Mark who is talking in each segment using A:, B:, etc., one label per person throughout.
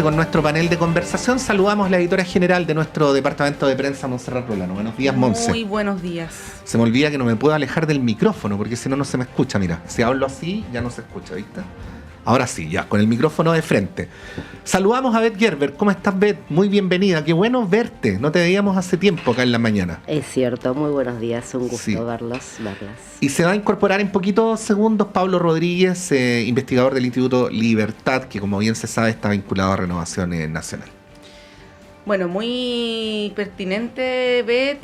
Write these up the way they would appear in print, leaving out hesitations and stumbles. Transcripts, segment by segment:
A: Con nuestro panel de conversación saludamos a la editora general de nuestro departamento de prensa, Montserrat Rolano. Buenos días, Monse.
B: Muy buenos días.
A: Se me olvida que no me puedo alejar del micrófono porque si no, no se me escucha. Mira, si hablo así ya no se escucha, ¿viste? Ahora sí, ya, con el micrófono de frente. Saludamos a Beth Gerber. ¿Cómo estás, Beth? Muy bienvenida. Qué bueno verte. No te veíamos hace tiempo acá en la mañana.
C: Es cierto, muy buenos días. Un gusto verlas.
A: Y se va a incorporar en poquitos segundos Pablo Rodríguez, investigador del Instituto Libertad, que como bien se sabe está vinculado a Renovación Nacional.
B: Bueno, muy pertinente, Beth,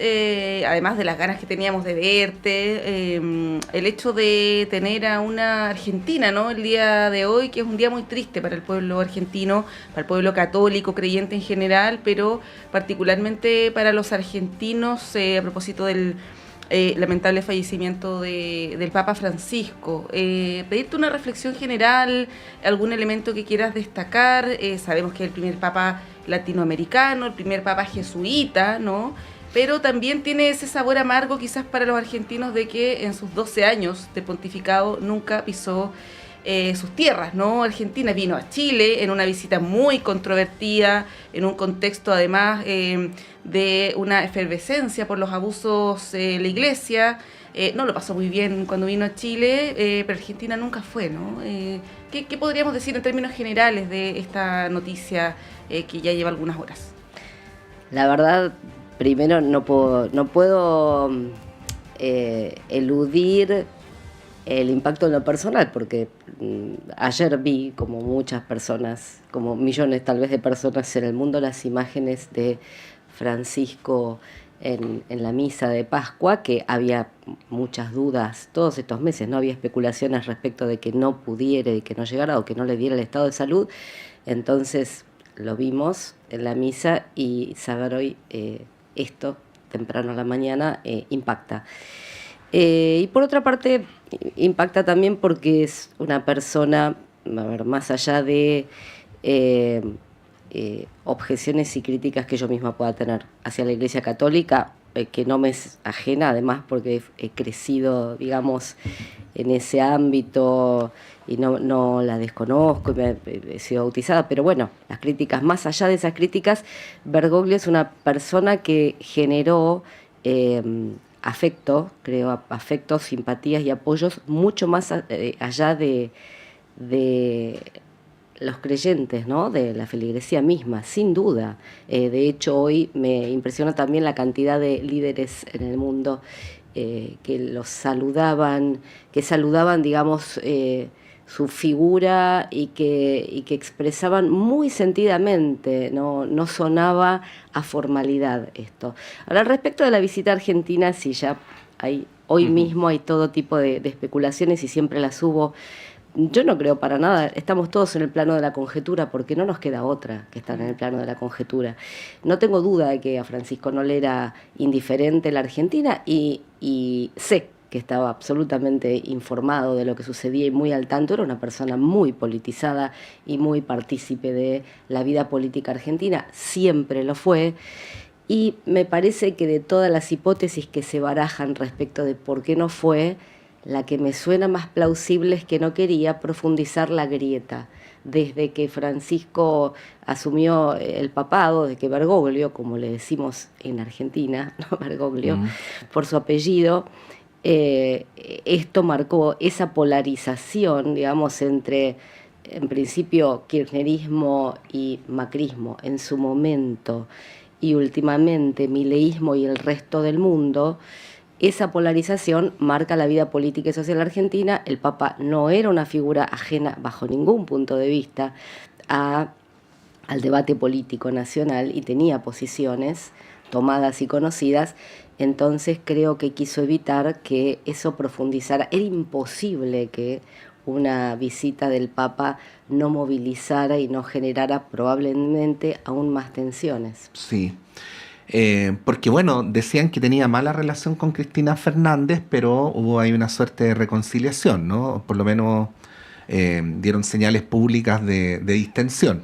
B: además de las ganas que teníamos de verte, el hecho de tener a una argentina, ¿no? El día de hoy, que es un día muy triste para el pueblo argentino, para el pueblo católico, creyente en general, pero particularmente para los argentinos, a propósito del lamentable fallecimiento del Papa Francisco. Pedirte una reflexión general, algún elemento que quieras destacar. Sabemos que es el primer Papa latinoamericano, el primer Papa jesuita, ¿no? Pero también tiene ese sabor amargo quizás para los argentinos de que en sus 12 años de pontificado nunca pisó sus tierras, ¿no? Argentina vino a Chile en una visita muy controvertida, en un contexto además de una efervescencia por los abusos de la Iglesia. No lo pasó muy bien cuando vino a Chile, pero Argentina nunca fue, ¿no? ¿Qué podríamos decir en términos generales de esta noticia que ya lleva algunas horas?
C: La verdad, primero no puedo eludir el impacto en lo personal, porque ayer vi, como muchas personas, como millones tal vez de personas en el mundo, las imágenes de Francisco en la misa de Pascua, que había muchas dudas todos estos meses, no había especulaciones respecto de que no pudiera y que no llegara o que no le diera el estado de salud. Entonces lo vimos en la misa y saber hoy esto temprano a la mañana impacta. Y por otra parte impacta también porque es una persona, a ver, más allá de objeciones y críticas que yo misma pueda tener hacia la Iglesia Católica, que no me es ajena, además porque he crecido, digamos, en ese ámbito y no la desconozco, he sido bautizada, pero bueno, las críticas, más allá de esas críticas, Bergoglio es una persona que generó afectos, simpatías y apoyos mucho más allá de los creyentes, ¿no? De la feligresía misma, sin duda. De hecho, hoy me impresiona también la cantidad de líderes en el mundo que los saludaban, digamos, su figura y que expresaban muy sentidamente, no sonaba a formalidad esto. Ahora, respecto de la visita a Argentina, sí, ya hoy mismo hay todo tipo de especulaciones y siempre las hubo. Yo no creo para nada, estamos todos en el plano de la conjetura porque no nos queda otra que estar en el plano de la conjetura. No tengo duda de que a Francisco no le era indiferente la Argentina y sé que estaba absolutamente informado de lo que sucedía y muy al tanto. Era una persona muy politizada y muy partícipe de la vida política argentina, siempre lo fue. Y me parece que de todas las hipótesis que se barajan respecto de por qué no fue, la que me suena más plausible es que no quería profundizar la grieta. Desde que Francisco asumió el papado, desde que Bergoglio, como le decimos en Argentina, ¿no? Bergoglio, por su apellido, esto marcó esa polarización, digamos, entre, en principio, kirchnerismo y macrismo en su momento, y últimamente mileísmo y el resto del mundo. Esa polarización marca la vida política y social argentina. El Papa no era una figura ajena bajo ningún punto de vista al debate político nacional y tenía posiciones tomadas y conocidas. Entonces creo que quiso evitar que eso profundizara. Era imposible que una visita del Papa no movilizara y no generara probablemente aún más tensiones.
A: Sí. Porque bueno, decían que tenía mala relación con Cristina Fernández, pero hubo ahí una suerte de reconciliación, ¿no? Por lo menos dieron señales públicas de distensión.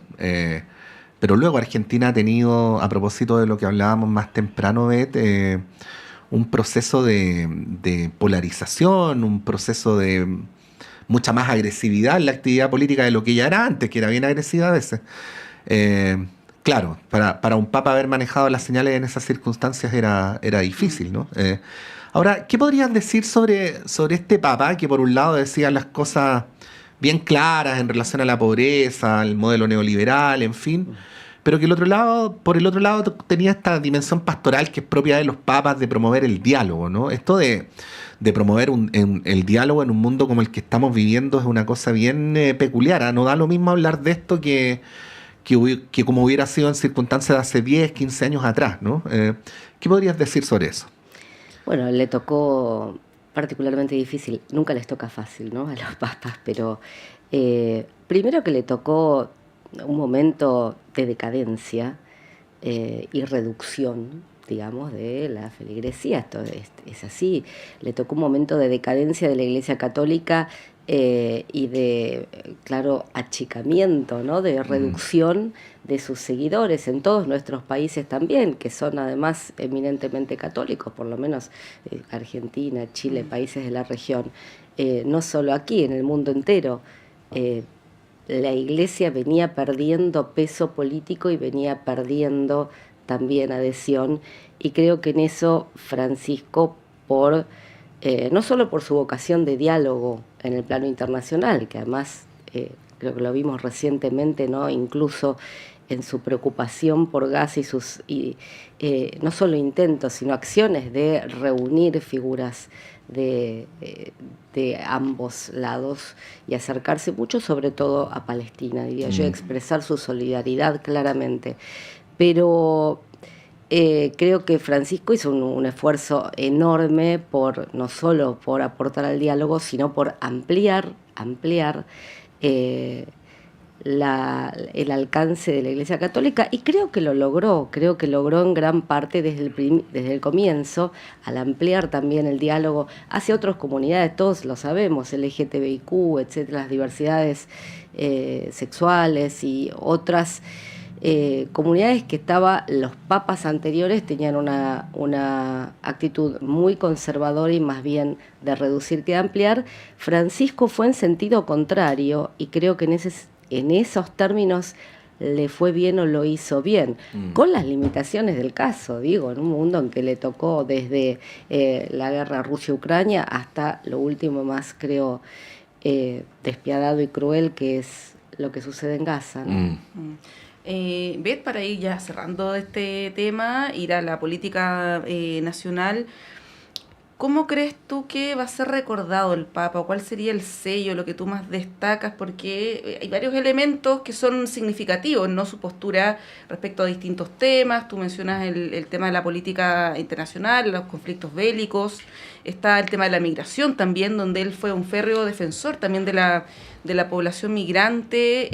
A: Pero luego Argentina ha tenido, a propósito de lo que hablábamos más temprano, Beth, un proceso de polarización, un proceso de mucha más agresividad en la actividad política de lo que ya era antes, que era bien agresiva a veces. Claro, para un papa haber manejado las señales en esas circunstancias era difícil, ¿no? Ahora, ¿qué podrían decir sobre este papa que por un lado decía las cosas bien claras en relación a la pobreza, al modelo neoliberal, en fin, pero que por el otro lado tenía esta dimensión pastoral que es propia de los papas de promover el diálogo, ¿no? Esto de promover el diálogo en un mundo como el que estamos viviendo es una cosa bien peculiar, ¿eh? No da lo mismo hablar de esto que como hubiera sido en circunstancias de hace 10, 15 años atrás, ¿no? ¿Qué podrías decir sobre eso?
C: Bueno, le tocó particularmente difícil, nunca les toca fácil, ¿no? A los papas, pero primero que le tocó un momento de decadencia y reducción, digamos, de la feligresía. Esto es así. Le tocó un momento de decadencia de la Iglesia Católica y de, claro, achicamiento, ¿no? De reducción de sus seguidores en todos nuestros países también, que son además eminentemente católicos, por lo menos Argentina, Chile, países de la región. No solo aquí, en el mundo entero. La Iglesia venía perdiendo peso político y venía perdiendo también adhesión, y creo que en eso Francisco, no solo por su vocación de diálogo en el plano internacional, que además creo que lo vimos recientemente, ¿no? Incluso en su preocupación por Gaza y no solo intentos, sino acciones de reunir figuras de ambos lados y acercarse mucho, sobre todo a Palestina, diría yo, expresar su solidaridad claramente. Pero creo que Francisco hizo un esfuerzo enorme no solo por aportar al diálogo, sino por ampliar el alcance de la Iglesia Católica, y creo que lo logró en gran parte desde el comienzo, al ampliar también el diálogo hacia otras comunidades, todos lo sabemos, LGTBIQ, etcétera, las diversidades sexuales y otras comunidades que los papas anteriores tenían una actitud muy conservadora y más bien de reducir que de ampliar. Francisco fue en sentido contrario, y creo que en esos términos le fue bien o lo hizo bien, con las limitaciones del caso, digo, en un mundo en que le tocó desde la guerra Rusia-Ucrania hasta lo último más, creo, despiadado y cruel, que es lo que sucede en Gaza, ¿no?
B: Beth, para ir ya cerrando este tema, ir a la política nacional, ¿cómo crees tú que va a ser recordado el Papa? ¿Cuál sería el sello, lo que tú más destacas? Porque hay varios elementos que son significativos, ¿no? Su postura respecto a distintos temas. Tú mencionas el tema de la política internacional, los conflictos bélicos. Está el tema de la migración también, donde él fue un férreo defensor también de la población migrante,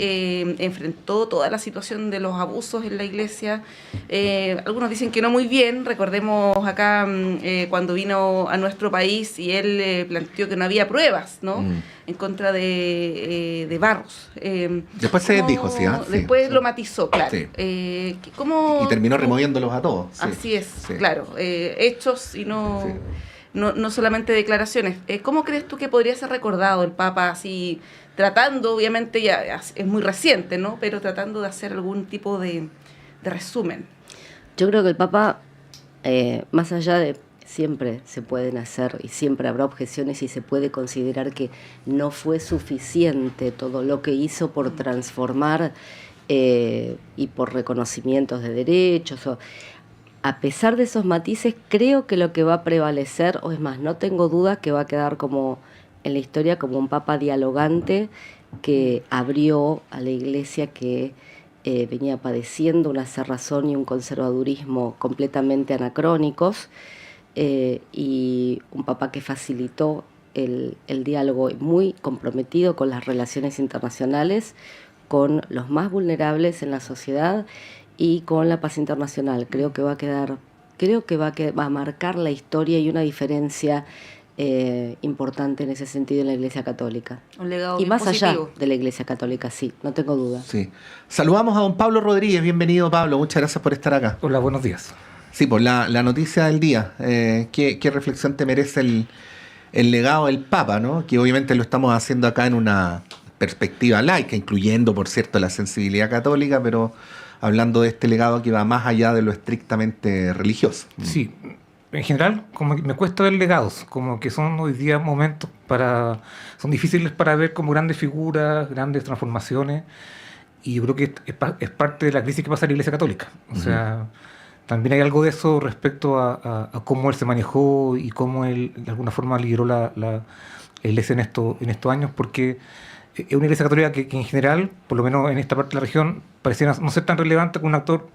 B: enfrentó toda la situación de los abusos en la Iglesia. Algunos dicen que no muy bien. Recordemos acá cuando vino a nuestro país y él planteó que no había pruebas, ¿no? En contra de Barros.
A: Después se dijo, sí.
B: Después lo matizó, claro.
A: Sí.
B: Y
A: terminó removiéndolos a todos. Sí.
B: Así es,
A: sí.
B: Claro. Hechos y no...
A: Sí.
B: No solamente declaraciones. ¿Cómo crees tú que podría ser recordado el Papa así, tratando, obviamente ya es muy reciente, ¿no? Pero tratando de hacer algún tipo de resumen?
C: Yo creo que el Papa, más allá de siempre se pueden hacer y siempre habrá objeciones y se puede considerar que no fue suficiente todo lo que hizo por transformar y por reconocimientos de derechos, a pesar de esos matices, creo que lo que va a prevalecer, o es más, no tengo duda que va a quedar como en la historia como un papa dialogante que abrió a la Iglesia que venía padeciendo una cerrazón y un conservadurismo completamente anacrónicos, y un papa que facilitó el diálogo, muy comprometido con las relaciones internacionales, con los más vulnerables en la sociedad y con la paz internacional. Creo que va a marcar la historia y una diferencia importante en ese sentido en la Iglesia Católica.
B: Un legado
C: y más
B: positivo.
C: allá de la Iglesia Católica, sí, no tengo duda.
A: Sí. Saludamos a don Pablo Rodríguez. Bienvenido, Pablo. Muchas gracias por estar acá.
D: Hola, buenos días.
A: Sí, pues la noticia del día. ¿Qué reflexión te merece el legado del Papa, ¿no? Que obviamente lo estamos haciendo acá en una perspectiva laica, incluyendo, por cierto, la sensibilidad católica, pero hablando de este legado que va más allá de lo estrictamente religioso.
D: Sí, en general, como que me cuesta ver legados, como que son hoy día momentos son difíciles para ver como grandes figuras, grandes transformaciones, y yo creo que es parte de la crisis que pasa en la Iglesia Católica. O sea, también hay algo de eso respecto a cómo él se manejó y cómo él de alguna forma lideró la Iglesia en estos años, porque es una Iglesia Católica que en general, por lo menos en esta parte de la región, pareciera no ser tan relevante como un actor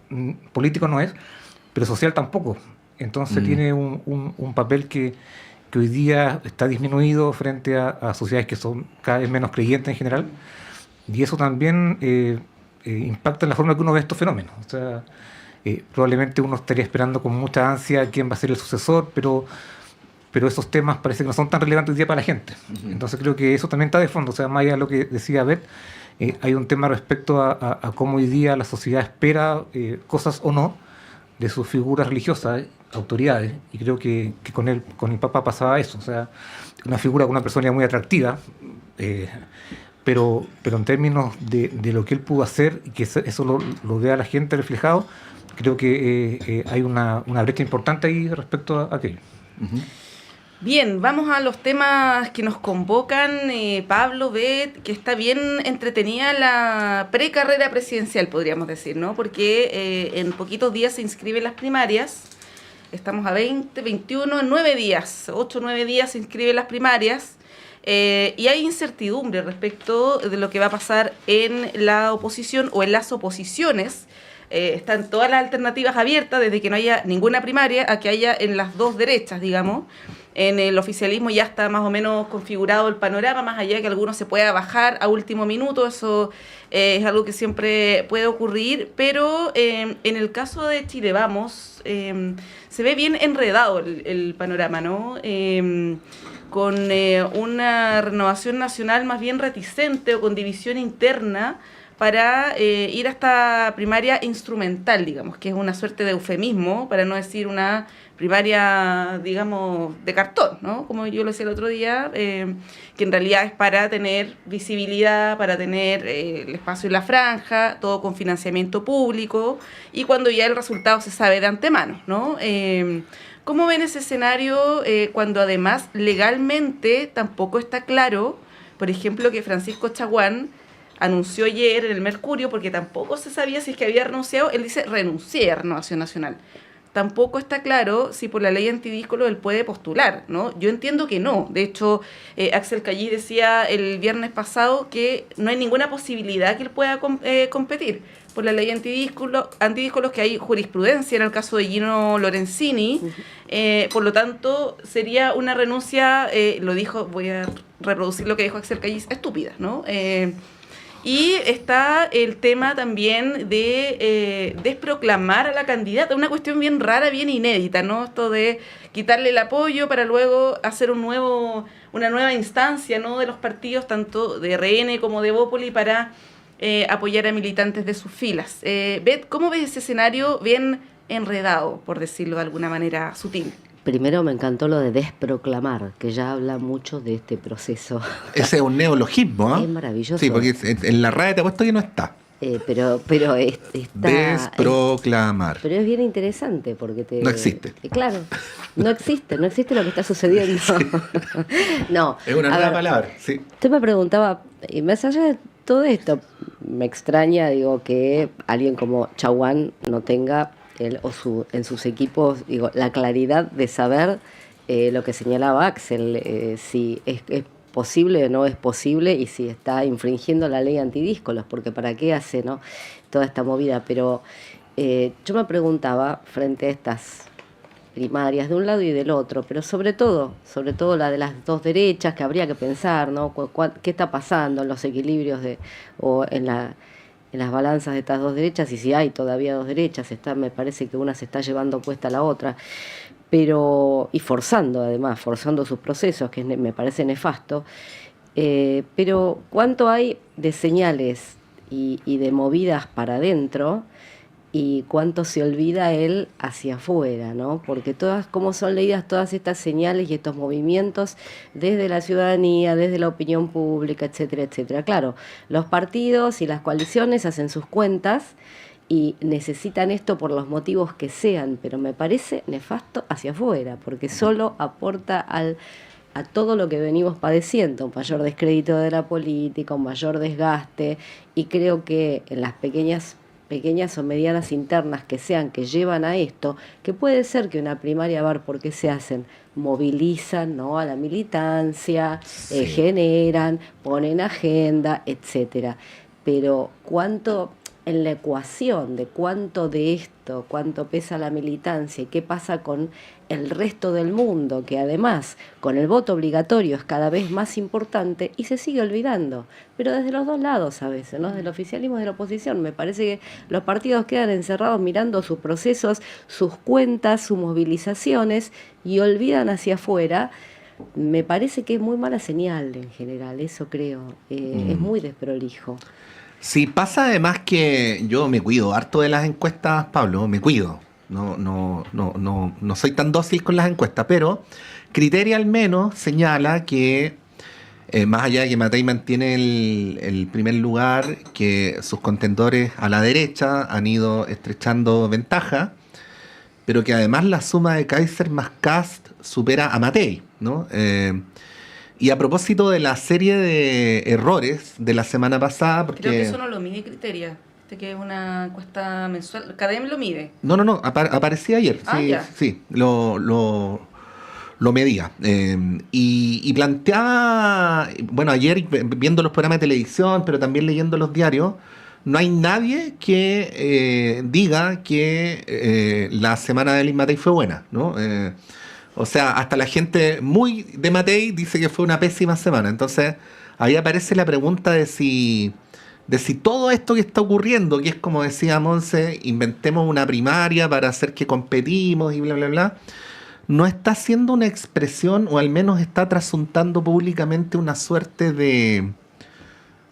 D: político no es, pero social tampoco. Entonces tiene un papel que hoy día está disminuido frente a sociedades que son cada vez menos creyentes en general, y eso también impacta en la forma que uno ve estos fenómenos. O sea, probablemente uno estaría esperando con mucha ansia quién va a ser el sucesor, pero esos temas parece que no son tan relevantes hoy día para la gente. Entonces creo que eso también está de fondo. O sea, más allá de lo que decía Beth, hay un tema respecto a cómo hoy día la sociedad espera cosas o no de sus figuras religiosas, autoridades, y creo que con el Papa pasaba eso. O sea, una figura con una personalidad muy atractiva, pero en términos de lo que él pudo hacer y que eso lo vea la gente reflejado, creo que hay una brecha importante ahí respecto a aquello.
B: Bien, vamos a los temas que nos convocan. Pablo, Beth, que está bien entretenida la precarrera presidencial, podríamos decir, ¿no? Porque en poquitos días se inscriben las primarias. Estamos a 20, 21, en 9 días, 8 o 9 días se inscriben las primarias. Y hay incertidumbre respecto de lo que va a pasar en la oposición o en las oposiciones. Están todas las alternativas abiertas, desde que no haya ninguna primaria a que haya en las dos derechas, digamos. En el oficialismo ya está más o menos configurado el panorama, más allá de que alguno se pueda bajar a último minuto, eso es algo que siempre puede ocurrir, pero en el caso de Chile Vamos, se ve bien enredado el panorama, ¿no? Con una renovación nacional más bien reticente o con división interna para ir a esta primaria instrumental, digamos, que es una suerte de eufemismo, para no decir una primaria, digamos, de cartón, ¿no? Como yo lo decía el otro día, que en realidad es para tener visibilidad, para tener el espacio en la franja, todo con financiamiento público, y cuando ya el resultado se sabe de antemano, ¿no? ¿Cómo ven ese escenario cuando además legalmente tampoco está claro, por ejemplo, que Francisco Chaguán anunció ayer en el Mercurio, porque tampoco se sabía si es que había renunciado, él dice renuncié a Renovación Nacional. Tampoco está claro si por la ley antidíscolo él puede postular, ¿no? Yo entiendo que no. De hecho, Axel Callí decía el viernes pasado que no hay ninguna posibilidad que él pueda competir por la ley antidíscolos, que hay jurisprudencia en el caso de Gino Lorenzini. Por lo tanto, sería una renuncia, lo dijo, voy a reproducir lo que dijo Axel Callí, estúpida, ¿no? Y está el tema también de desproclamar a la candidata, una cuestión bien rara, bien inédita, ¿no? Esto de quitarle el apoyo para luego hacer una nueva instancia, ¿no? De los partidos, tanto de RN como de Bópoli, para apoyar a militantes de sus filas. Beth, ¿cómo ves ese escenario bien enredado, por decirlo de alguna manera sutil?
C: Primero me encantó lo de desproclamar, que ya habla mucho de este proceso.
A: Ese es un neologismo, ¿eh?
C: Es maravilloso.
A: Sí, porque en la RAE te he puesto que no está.
C: Pero está...
A: Desproclamar.
C: Pero es bien interesante porque
A: No existe.
C: Claro, no existe lo que está sucediendo. Sí. No.
A: Es una nueva palabra, sí.
C: Usted me preguntaba, y más allá de todo esto, me extraña, digo, que alguien como Chaguán no tenga en sus equipos, digo, la claridad de saber lo que señalaba Axel, si es posible o no es posible y si está infringiendo la ley antidíscolos, porque para qué hace, ¿no?, toda esta movida. Pero yo me preguntaba, frente a estas primarias de un lado y del otro, pero sobre todo la de las dos derechas, que habría que pensar, ¿no?, qué está pasando en los equilibrios o en las balanzas de estas dos derechas, y si hay todavía dos derechas, me parece que una se está llevando puesta a la otra, y forzando sus procesos, que me parece nefasto, pero cuánto hay de señales y de movidas para adentro y cuánto se olvida él hacia afuera, ¿no? Porque todas, cómo son leídas todas estas señales y estos movimientos desde la ciudadanía, desde la opinión pública, etcétera, etcétera. Claro, los partidos y las coaliciones hacen sus cuentas y necesitan esto por los motivos que sean, pero me parece nefasto hacia afuera, porque solo aporta a todo lo que venimos padeciendo, un mayor descrédito de la política, un mayor desgaste, y creo que en las pequeñas o medianas internas que sean, que llevan a esto, que puede ser que una primaria, a ver por qué se hacen, movilizan, ¿no?, a la militancia,
A: Sí.
C: generan, ponen agenda, etcétera. Pero cuánto en la ecuación de cuánto de esto, cuánto pesa la militancia y qué pasa con el resto del mundo, que además con el voto obligatorio es cada vez más importante y se sigue olvidando, pero desde los dos lados a veces, ¿no?, del oficialismo y de la oposición. Me parece que los partidos quedan encerrados mirando sus procesos, sus cuentas, sus movilizaciones y olvidan hacia afuera. Me parece que es muy mala señal en general, eso creo, es muy desprolijo.
A: Sí, pasa además que yo me cuido harto de las encuestas, Pablo, me cuido. No soy tan dócil con las encuestas, pero Criteria al menos señala que, más allá de que Matei mantiene el primer lugar, que sus contendores a la derecha han ido estrechando ventaja, pero que además la suma de Kaiser más Kast supera a Matei, ¿no? Y a propósito de la serie de errores de la semana pasada, porque...
B: Creo que eso no lo mide Criteria, que es una encuesta mensual. CADEM lo mide.
A: No, aparecía ayer, sí,
B: Ya.
A: sí, lo medía. Y planteaba, bueno, ayer viendo los programas de televisión, pero también leyendo los diarios, no hay nadie que diga que la semana de Elise Matei fue buena, ¿no? O sea, hasta la gente muy de Matei dice que fue una pésima semana. Entonces, ahí aparece la pregunta de si todo esto que está ocurriendo, que es como decía Monse, inventemos una primaria para hacer que competimos y bla, bla, bla, no está siendo una expresión, o al menos está trasuntando públicamente una suerte de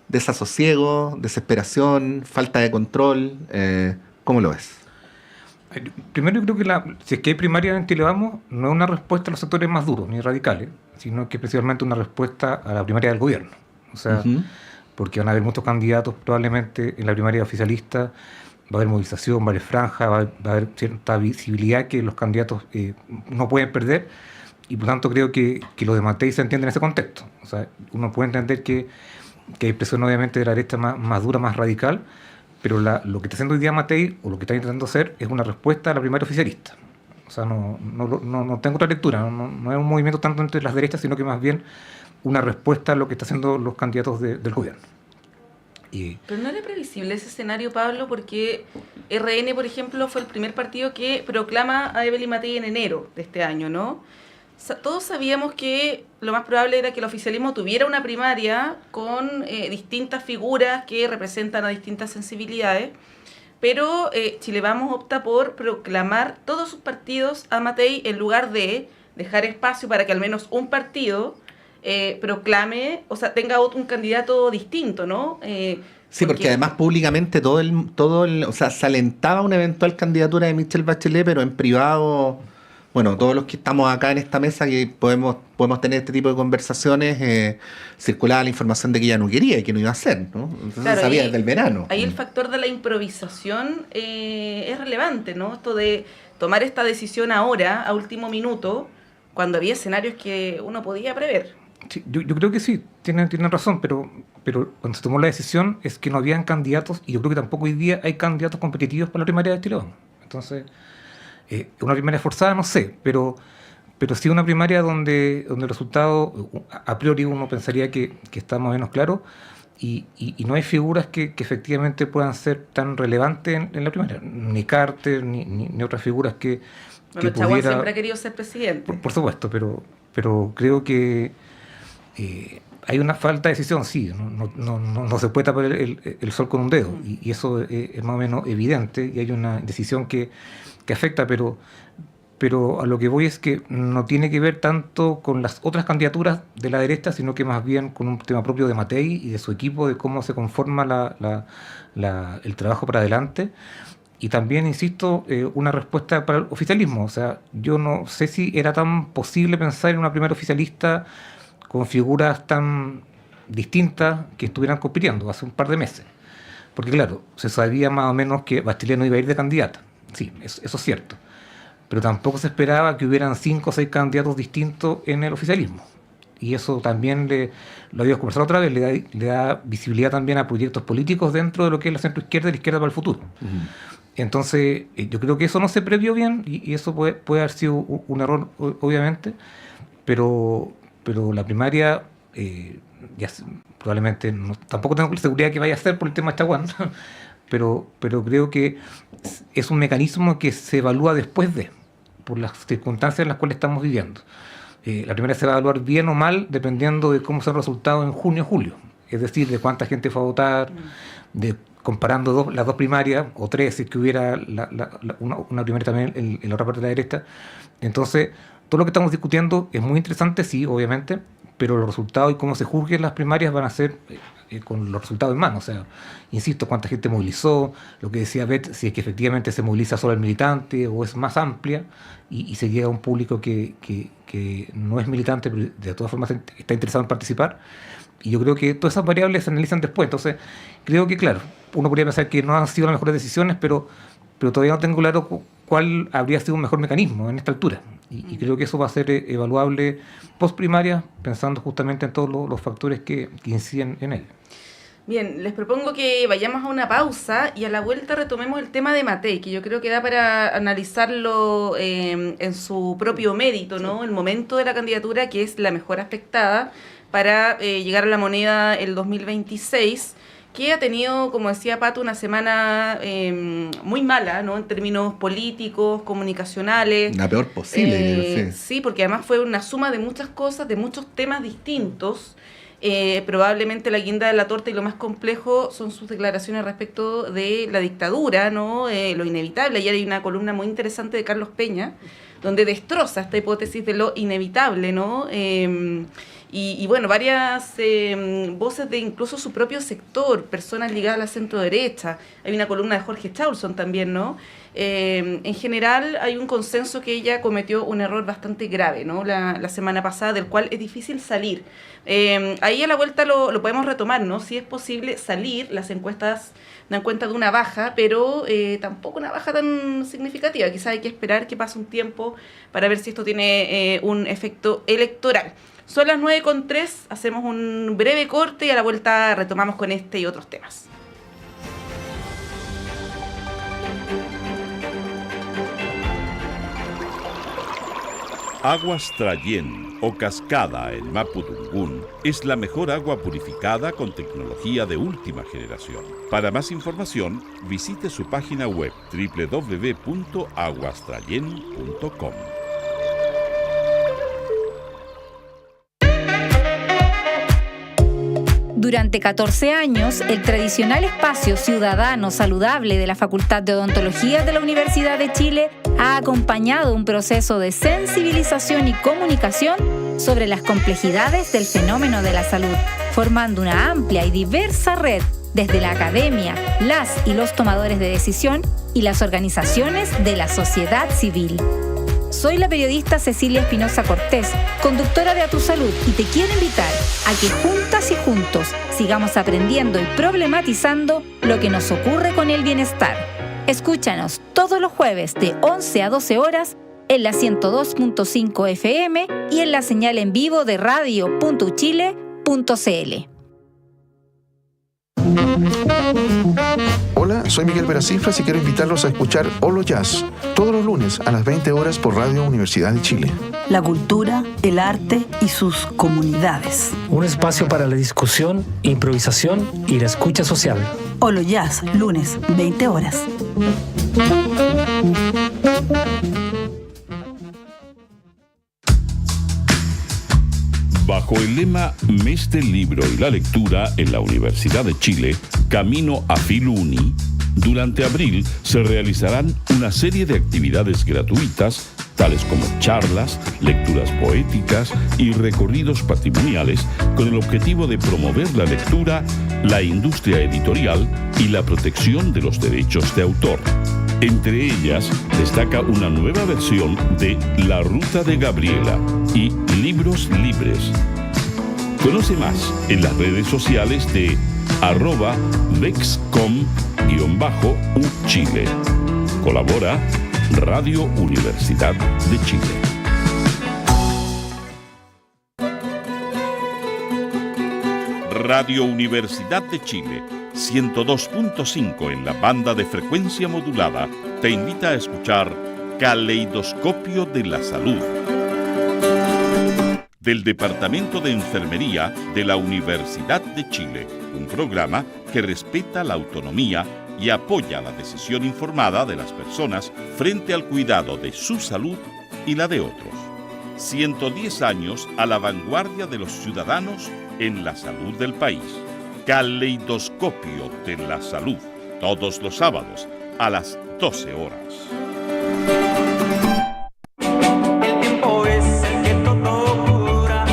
A: desasosiego, desesperación, falta de control. ¿Cómo lo ves?
D: Primero, yo creo que si es que hay primaria en Chile Vamos, no es una respuesta a los sectores más duros ni radicales, sino que es principalmente una respuesta a la primaria del gobierno. O sea, porque van a haber muchos candidatos probablemente en la primaria oficialista, va a haber movilización, va a haber franja, va a haber cierta visibilidad que los candidatos no pueden perder, y por tanto creo que lo de Matei se entiende en ese contexto. O sea, uno puede entender que hay presión obviamente de la derecha más dura, más radical, pero lo que está haciendo hoy día Matei, o lo que está intentando hacer, es una respuesta a la primaria oficialista. O sea, no tengo otra lectura, no es un movimiento tanto entre las derechas, sino que más bien una respuesta a lo que están haciendo los candidatos del gobierno.
B: Pero no era previsible ese escenario, Pablo, porque RN, por ejemplo, fue el primer partido que proclama a Evelyn Matei en enero de este año, ¿no? Todos sabíamos que lo más probable era que el oficialismo tuviera una primaria con distintas figuras que representan a distintas sensibilidades, pero Chile Vamos opta por proclamar todos sus partidos a Matei en lugar de dejar espacio para que al menos un partido proclame, o sea, tenga un candidato distinto, ¿no?
A: Sí, porque además públicamente o sea, se alentaba una eventual candidatura de Michelle Bachelet, pero en privado, bueno, todos los que estamos acá en esta mesa que podemos tener este tipo de conversaciones, circulaba la información de que ella no quería y que no iba a hacer, ¿no? Entonces claro, se sabía desde el verano.
B: Ahí el factor de la improvisación es relevante, ¿no? Esto de tomar esta decisión ahora, a último minuto, cuando había escenarios que uno podía prever.
D: Sí, yo creo que sí, tienen razón, pero cuando se tomó la decisión es que no habían candidatos, y yo creo que tampoco hoy día hay candidatos competitivos para la primaria de Chile Vamos. Entonces, una primaria forzada, no sé, pero sí una primaria donde el resultado, a priori uno pensaría que está más o menos claro, y no hay figuras que efectivamente puedan ser tan relevantes en la primaria, ni Carter, ni otras figuras que
B: Chaguán siempre ha querido ser presidente.
D: Por supuesto, pero creo que hay una falta de decisión, sí, no se puede tapar el sol con un dedo, y eso es más o menos evidente, y hay una decisión que afecta, pero a lo que voy es que no tiene que ver tanto con las otras candidaturas de la derecha, sino que más bien con un tema propio de Matei y de su equipo, de cómo se conforma el trabajo para adelante, y también, insisto, una respuesta para el oficialismo. O sea, yo no sé si era tan posible pensar en una primera oficialista con figuras tan distintas que estuvieran compitiendo hace un par de meses. Porque claro, se sabía más o menos que Bachelet no iba a ir de candidata. Sí, eso es cierto. Pero tampoco se esperaba que hubieran 5 o 6 candidatos distintos en el oficialismo. Y eso también, lo habíamos conversado otra vez, le da visibilidad también a proyectos políticos dentro de lo que es la centroizquierda y la izquierda para el futuro. Entonces, yo creo que eso no se previó bien y eso puede haber sido un error, obviamente, pero la primaria, probablemente, tampoco tengo la seguridad que vaya a ser por el tema de Chaguán, pero creo que es un mecanismo que se evalúa después por las circunstancias en las cuales estamos viviendo. La primaria se va a evaluar bien o mal dependiendo de cómo sea el resultado en junio o julio, es decir, de cuánta gente fue a votar, comparando las dos primarias, o 3 si es que hubiera una primaria también en la otra parte de la derecha. Entonces, todo lo que estamos discutiendo es muy interesante, sí, obviamente, pero los resultados y cómo se juzguen las primarias van a ser con los resultados en mano. O sea, insisto, cuánta gente movilizó, lo que decía Beth, si es que efectivamente se moviliza solo el militante o es más amplia y se llega a un público que no es militante, pero de todas formas está interesado en participar. Y yo creo que todas esas variables se analizan después. Entonces, creo que, claro, uno podría pensar que no han sido las mejores decisiones, pero todavía no tengo claro cuál habría sido un mejor mecanismo en esta altura. Y creo que eso va a ser evaluable post primaria, pensando justamente en todos los factores que inciden en él.
B: Bien, les propongo que vayamos a una pausa y a la vuelta retomemos el tema de Matei, que yo creo que da para analizarlo en su propio mérito, ¿no? El momento de la candidatura, que es la mejor afectada para llegar a la moneda el 2026, que ha tenido, como decía Pato, una semana muy mala, ¿no? En términos políticos, comunicacionales.
A: La peor posible.
B: Sí, porque además fue una suma de muchas cosas, de muchos temas distintos. Probablemente la guinda de la torta y lo más complejo son sus declaraciones respecto de la dictadura, ¿no? Lo inevitable. Ayer hay una columna muy interesante de Carlos Peña, donde destroza esta hipótesis de lo inevitable, ¿no? Y bueno, varias voces de incluso su propio sector, personas ligadas a la centro-derecha. Hay una columna de Jorge Chausson también, ¿no? En general hay un consenso que ella cometió un error bastante grave, ¿no? La semana pasada, del cual es difícil salir. Ahí a la vuelta lo podemos retomar, ¿no? Si es posible salir, las encuestas dan cuenta de una baja, pero tampoco una baja tan significativa. Quizás hay que esperar que pase un tiempo para ver si esto tiene un efecto electoral. Son las 9:03, hacemos un breve corte y a la vuelta retomamos con este y otros temas.
E: Aguas Trayén o Cascada en Mapudungún es la mejor agua purificada con tecnología de última generación. Para más información, visite su página web www.aguastrayen.com.
F: Durante 14 años, el tradicional espacio ciudadano saludable de la Facultad de Odontología de la Universidad de Chile ha acompañado un proceso de sensibilización y comunicación sobre las complejidades del fenómeno de la salud, formando una amplia y diversa red desde la academia, las y los tomadores de decisión y las organizaciones de la sociedad civil. Soy la periodista Cecilia Espinosa Cortés, conductora de A Tu Salud, y te quiero invitar a que juntas y juntos sigamos aprendiendo y problematizando lo que nos ocurre con el bienestar. Escúchanos todos los jueves de 11 a 12 horas en la 102.5 FM y en la señal en vivo de radio.uchile.cl.
G: Hola, soy Miguel Veracifras y quiero invitarlos a escuchar Olo Jazz todos los lunes a las 20 horas por Radio Universidad de Chile.
H: La cultura, el arte y sus comunidades.
I: Un espacio para la discusión, improvisación y la escucha social.
H: Olo Jazz, lunes, 20 horas.
E: Bajo el lema Mes del Libro y la Lectura en la Universidad de Chile, Camino a Filuni, durante abril se realizarán una serie de actividades gratuitas, tales como charlas, lecturas poéticas y recorridos patrimoniales, con el objetivo de promover la lectura, la industria editorial y la protección de los derechos de autor. Entre ellas, destaca una nueva versión de La Ruta de Gabriela y Libros Libres. Conoce más en las redes sociales de @vexcom_uchile. Colabora Radio Universidad de Chile. Radio Universidad de Chile, 102.5 en la banda de frecuencia modulada, te invita a escuchar Caleidoscopio de la Salud, del Departamento de Enfermería de la Universidad de Chile, un programa que respeta la autonomía y apoya la decisión informada de las personas frente al cuidado de su salud y la de otros. 110 años a la vanguardia de los ciudadanos en la salud del país. Caleidoscopio de la Salud, todos los sábados a las 12 horas.
J: El tiempo es el que todo cura,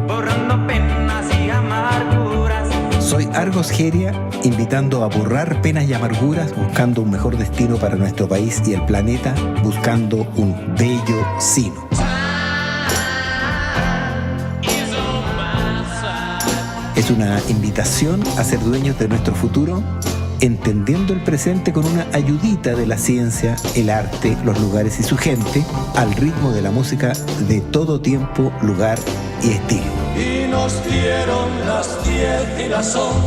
J: borrando penas y amarguras.
K: Soy Argos Geria, invitando a borrar penas y amarguras, buscando un mejor destino para nuestro país y el planeta, buscando un bello sino. Es una invitación a ser dueños de nuestro futuro, entendiendo el presente con una ayudita de la ciencia, el arte, los lugares y su gente, al ritmo de la música de todo tiempo, lugar y estilo.
J: Y nos dieron las 10 y las 11.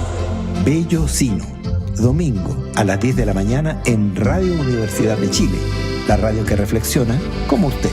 K: Bello Sino, domingo a las 10 de la mañana en Radio Universidad de Chile, la radio que reflexiona como usted.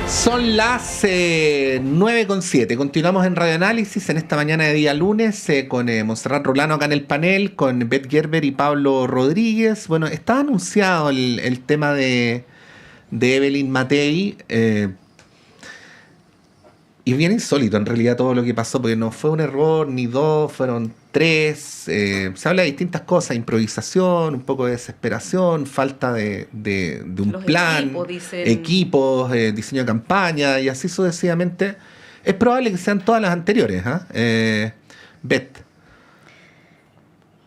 A: Son las 9:07. Continuamos en Radio Análisis en esta mañana de día lunes con Montserrat Rolano acá en el panel, con Beth Gerber y Pablo Rodríguez. Bueno, estaba anunciado el tema de Evelyn Matei. Y es bien insólito en realidad todo lo que pasó, porque no fue un error ni dos, fueron tres. Se habla de distintas cosas: improvisación, un poco de desesperación, falta de un
B: Los
A: plan, equipos, diseño de campaña y así sucesivamente. Es probable que sean todas las anteriores, Beth.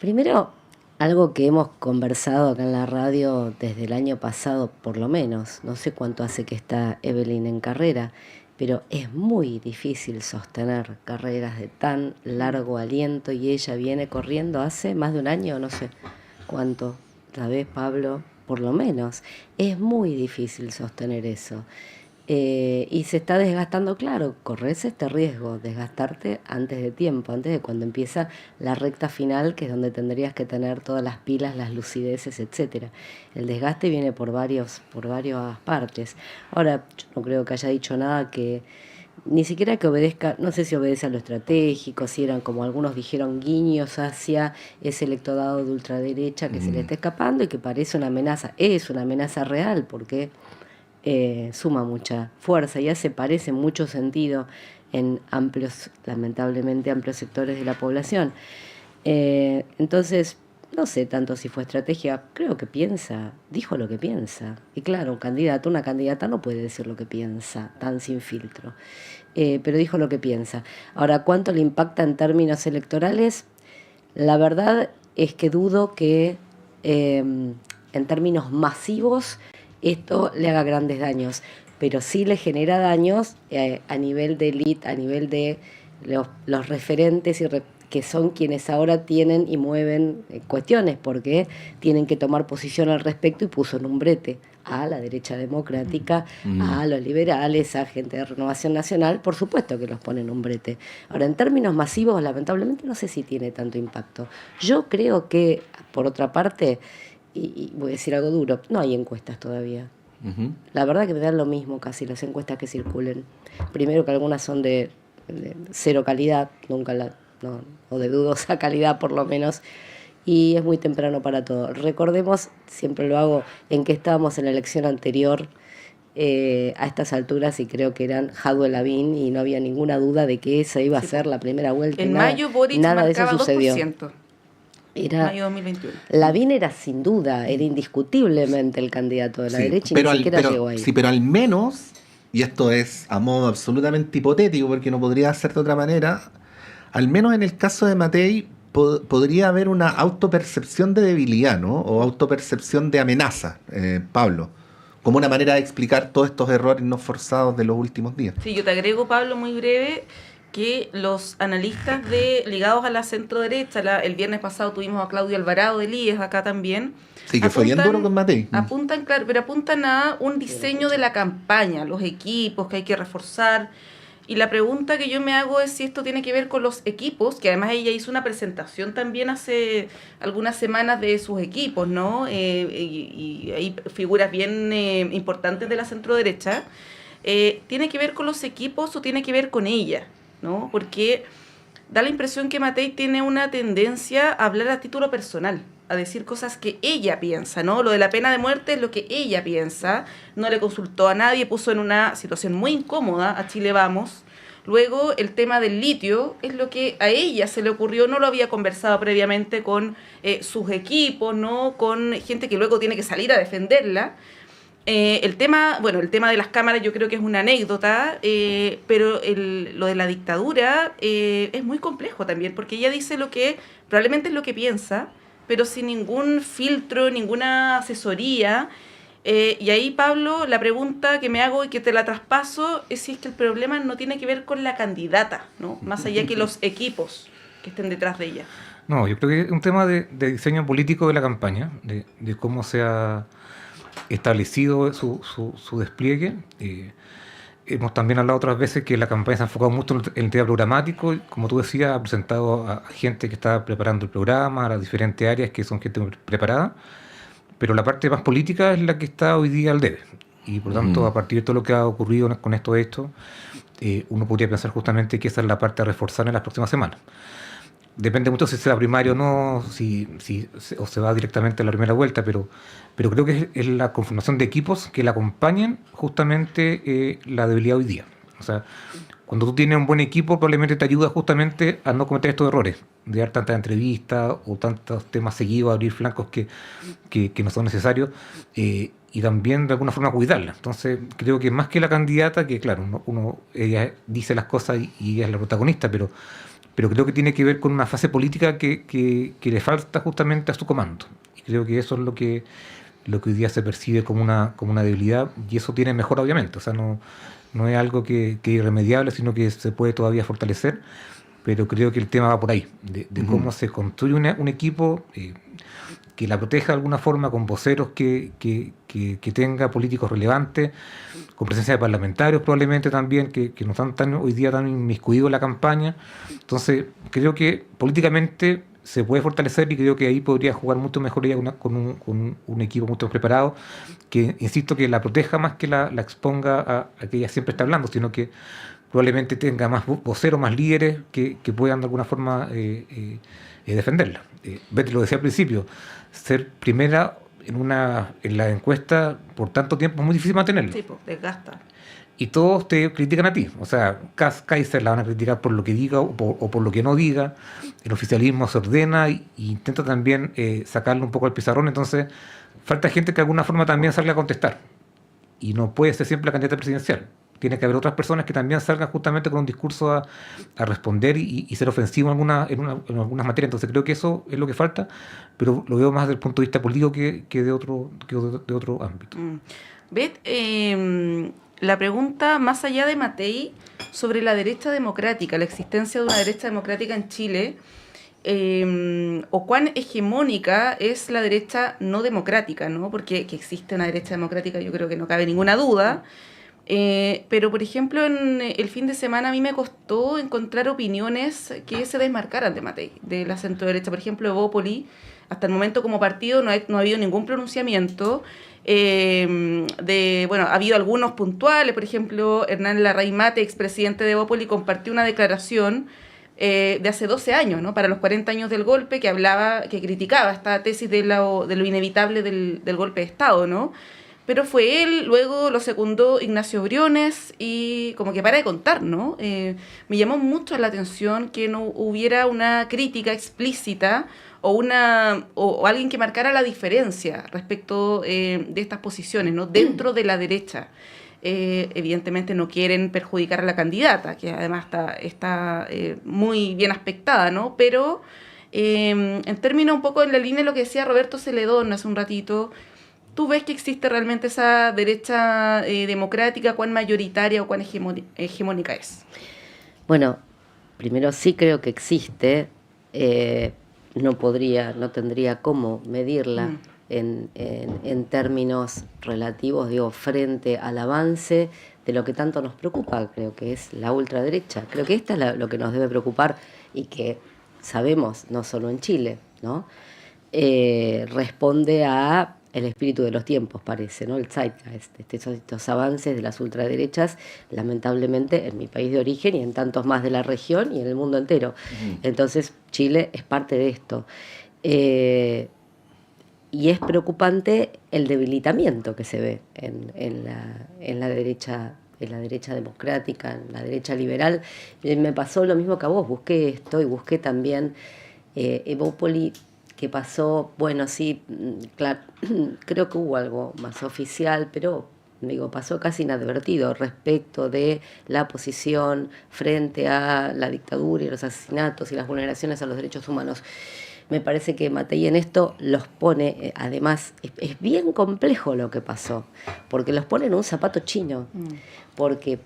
C: Primero, algo que hemos conversado acá en la radio desde el año pasado, por lo menos, no sé cuánto hace que está Evelyn en carrera, pero es muy difícil sostener carreras de tan largo aliento y ella viene corriendo hace más de un año, no sé cuánto, ¿sabes, Pablo? Por lo menos. Es muy difícil sostener eso. Y se está desgastando, claro, corres este riesgo, desgastarte antes de tiempo, antes de cuando empieza la recta final, que es donde tendrías que tener todas las pilas, las lucideces, etcétera. El desgaste viene por varias partes. Ahora, yo no creo que haya dicho nada que ni siquiera que obedezca, no sé si obedece a lo estratégico, si eran, como algunos dijeron, guiños hacia ese electorado de ultraderecha que se le está escapando y que parece una amenaza. Es una amenaza real porque suma mucha fuerza y parece mucho sentido en lamentablemente amplios sectores de la población. Entonces, no sé tanto si fue estrategia, creo que dijo lo que piensa. Y claro, una candidata no puede decir lo que piensa tan sin filtro, pero dijo lo que piensa. Ahora, ¿cuánto le impacta en términos electorales? La verdad es que dudo que en términos masivos esto le haga grandes daños, pero sí le genera daños a nivel de élite, a nivel de los referentes que son quienes ahora tienen y mueven cuestiones, porque tienen que tomar posición al respecto, y puso en un brete a la derecha democrática, a los liberales, a gente de Renovación Nacional, por supuesto que los pone en un brete. Ahora, en términos masivos, lamentablemente no sé si tiene tanto impacto. Yo creo que, por otra parte, y voy a decir algo duro, no hay encuestas todavía. La verdad que me dan lo mismo casi las encuestas que circulen. Primero, que algunas son de cero calidad, o de dudosa calidad por lo menos, y es muy temprano para todo. Recordemos, siempre lo hago, en que estábamos en la elección anterior a estas alturas y creo que eran Jadwe Lavín y no había ninguna duda de que esa iba a ser la primera vuelta.
B: En mayo Boric
C: nada de eso
B: marcaba
C: sucedió.
B: 2%.
C: Era,
B: Mayo 2021.
C: Lavín era sin duda, era indiscutiblemente el candidato de la derecha y ni siquiera llegó ahí.
A: Sí, pero al menos, y esto es a modo absolutamente hipotético porque no podría ser de otra manera, al menos en el caso de Matei podría haber una autopercepción de debilidad, ¿no? O autopercepción de amenaza, Pablo, como una manera de explicar todos estos errores no forzados de los últimos días.
B: Sí, yo te agrego, Pablo, muy breve, que los analistas ligados a la centro derecha, el viernes pasado tuvimos a Claudio Alvarado del IES acá también.
A: Sí, que fue bien duro con Matei.
B: Apuntan, claro, pero apuntan a un diseño de la campaña, los equipos que hay que reforzar. Y la pregunta que yo me hago es si esto tiene que ver con los equipos, que además ella hizo una presentación también hace algunas semanas de sus equipos, ¿no? Y hay figuras bien importantes de la centro derecha. ¿Tiene que ver con los equipos o tiene que ver con ella? ¿No? Porque da la impresión que Matei tiene una tendencia a hablar a título personal, a decir cosas que ella piensa, ¿no? Lo de la pena de muerte es lo que ella piensa, no le consultó a nadie, puso en una situación muy incómoda a Chile Vamos. Luego el tema del litio es lo que a ella se le ocurrió, no lo había conversado previamente con sus equipos, ¿no? Con gente que luego tiene que salir a defenderla. El tema de las cámaras yo creo que es una anécdota, pero lo de la dictadura es muy complejo también, porque ella dice lo que probablemente es lo que piensa, pero sin ningún filtro, ninguna asesoría. Y ahí, Pablo, la pregunta que me hago y que te la traspaso es si es que el problema no tiene que ver con la candidata, ¿no? Más allá que los equipos que estén detrás de ella.
D: No, yo creo que es un tema de diseño político de la campaña, de cómo se ha establecido su despliegue. Hemos también hablado otras veces que la campaña se ha enfocado mucho en el tema programático, y, como tú decías, ha presentado a gente que está preparando el programa, a las diferentes áreas que son gente preparada, pero la parte más política es la que está hoy día al debe, y por tanto, a partir de todo lo que ha ocurrido con estos hechos, uno podría pensar justamente que esa es la parte a reforzar en las próximas semanas. Depende mucho si se va primario o no, o se va directamente a la primera vuelta, pero creo que es la conformación de equipos que la acompañen justamente la debilidad hoy día. O sea, cuando tú tienes un buen equipo, probablemente te ayuda justamente a no cometer estos errores, de dar tantas entrevistas o tantos temas seguidos, abrir flancos que no son necesarios, y también de alguna forma cuidarla. Entonces, creo que más que la candidata, que claro, ella dice las cosas y ella es la protagonista, pero creo que tiene que ver con una fase política que le falta justamente a su comando. Y creo que eso es lo que hoy día se percibe como una debilidad, y eso tiene mejora, obviamente. O sea, no es algo que es irremediable, sino que se puede todavía fortalecer, pero creo que el tema va por ahí, de cómo se construye un equipo que la proteja de alguna forma, con voceros que tenga políticos relevantes, con presencia de parlamentarios probablemente también, que no están hoy día tan inmiscuidos en la campaña. Entonces, creo que políticamente se puede fortalecer, y creo que ahí podría jugar mucho mejor ella con un equipo mucho más preparado, que, insisto, que la proteja más que la exponga a que ella siempre está hablando, sino que probablemente tenga más voceros, más líderes que puedan de alguna forma defenderla. Betty lo decía al principio, ser primera en la encuesta por tanto tiempo es muy difícil mantenerlo.
B: Sí, pues, desgasta.
D: Y todos te critican a ti. O sea, Kaiser la van a criticar por lo que diga o por lo que no diga. El oficialismo se ordena e intenta también sacarle un poco al pizarrón. Entonces, falta gente que de alguna forma también salga a contestar. Y no puede ser siempre la candidata presidencial. Tiene que haber otras personas que también salgan justamente con un discurso a responder y ser ofensivo en algunas materias. Entonces creo que eso es lo que falta, pero lo veo más desde el punto de vista político que de otro ámbito.
B: Beth, la pregunta más allá de Matei sobre la derecha democrática, la existencia de una derecha democrática en Chile, o cuán hegemónica es la derecha no democrática, ¿no? Porque que existe una derecha democrática yo creo que no cabe ninguna duda. Pero, por ejemplo, en el fin de semana a mí me costó encontrar opiniones que se desmarcaran de Matei, de la centro-derecha. Por ejemplo, Evópoli, hasta el momento como partido no ha habido ningún pronunciamiento. Ha habido algunos puntuales, por ejemplo, Hernán Larraín Mate, expresidente de Evópoli, compartió una declaración de hace 12 años, ¿no? Para los 40 años del golpe, que criticaba esta tesis de lo inevitable del golpe de Estado, ¿no? Pero fue él, luego lo secundó Ignacio Briones y como que para de contar, ¿no? Me llamó mucho la atención que no hubiera una crítica explícita o alguien que marcara la diferencia respecto de estas posiciones, ¿no? Dentro de la derecha. Evidentemente no quieren perjudicar a la candidata, que además está muy bien aspectada, ¿no? Pero en términos un poco en la línea de lo que decía Roberto Celedón hace un ratito, ¿tú ves que existe realmente esa derecha democrática? ¿Cuán mayoritaria o cuán hegemónica es?
C: Bueno, primero sí creo que existe, no tendría cómo medirla en términos relativos, digo, frente al avance de lo que tanto nos preocupa, creo que es la ultraderecha. Creo que esta es lo que nos debe preocupar y que sabemos, no solo en Chile, ¿no? Responde a el espíritu de los tiempos, parece, ¿no? El zeitgeist, estos avances de las ultraderechas, lamentablemente, en mi país de origen y en tantos más de la región y en el mundo entero. Entonces, Chile es parte de esto. Y es preocupante el debilitamiento que se ve en la derecha democrática, en la derecha liberal. Me pasó lo mismo que a vos, busqué esto y busqué también Evópoli, que pasó, bueno, sí, claro, creo que hubo algo más oficial, pero pasó casi inadvertido respecto de la posición frente a la dictadura y los asesinatos y las vulneraciones a los derechos humanos. Me parece que Matei en esto los pone, además, es bien complejo lo que pasó, porque los pone en un zapato chino, porque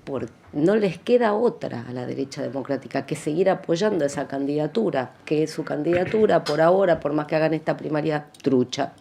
C: no les queda otra a la derecha democrática que seguir apoyando esa candidatura, que es su candidatura por ahora, por más que hagan esta primaria trucha.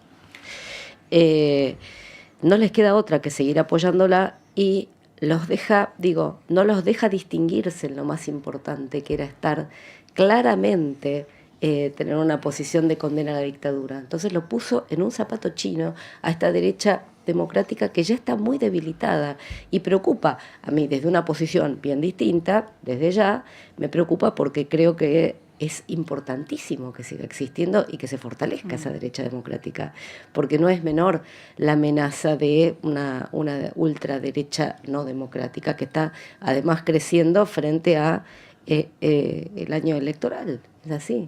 C: No les queda otra que seguir apoyándola y no los deja distinguirse en lo más importante, que era estar claramente tener una posición de condena a la dictadura. Entonces lo puso en un zapato chino a esta derecha democrática que ya está muy debilitada y preocupa a mí desde una posición bien distinta, desde ya, me preocupa porque creo que es importantísimo que siga existiendo y que se fortalezca esa derecha democrática, porque no es menor la amenaza de una ultraderecha no democrática que está además creciendo frente a el año electoral. Es así.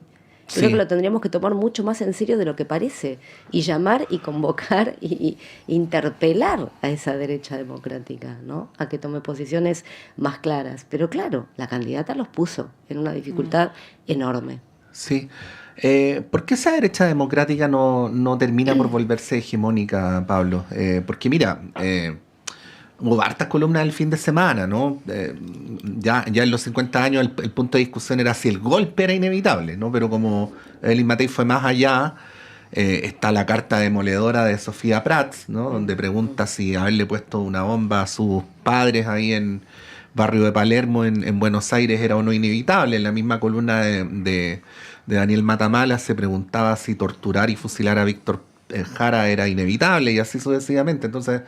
C: Creo que lo tendríamos que tomar mucho más en serio de lo que parece y llamar y convocar y interpelar a esa derecha democrática, ¿no? A que tome posiciones más claras. Pero claro, la candidata los puso en una dificultad enorme.
A: Sí. ¿Por qué esa derecha democrática no termina por volverse hegemónica, Pablo? Porque mira, hubo hartas columnas el fin de semana, ¿no? Ya en los 50 años el punto de discusión era si el golpe era inevitable, ¿no? Pero como Evelyn Matei fue más allá, está la carta demoledora de Sofía Prats, ¿no? Donde pregunta si haberle puesto una bomba a sus padres ahí en barrio de Palermo, en Buenos Aires, era o no inevitable. En la misma columna de Daniel Matamala se preguntaba si torturar y fusilar a Víctor Jara era inevitable y así sucesivamente. Entonces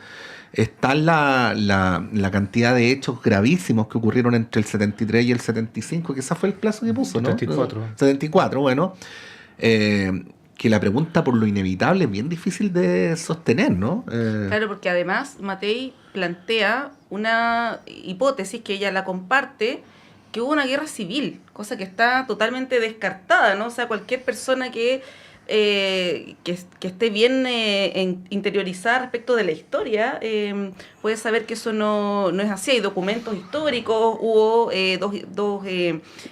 A: está la cantidad de hechos gravísimos que ocurrieron entre el 73 y el 75, que ese fue el plazo que puso, ¿no? 74, bueno. Que la pregunta por lo inevitable es bien difícil de sostener, ¿no?
B: Claro, porque además Matei plantea una hipótesis que ella la comparte, que hubo una guerra civil, cosa que está totalmente descartada, ¿no? O sea, cualquier persona que esté bien interiorizada respecto de la historia, puede saber que eso no es así. Hay documentos históricos, hubo dos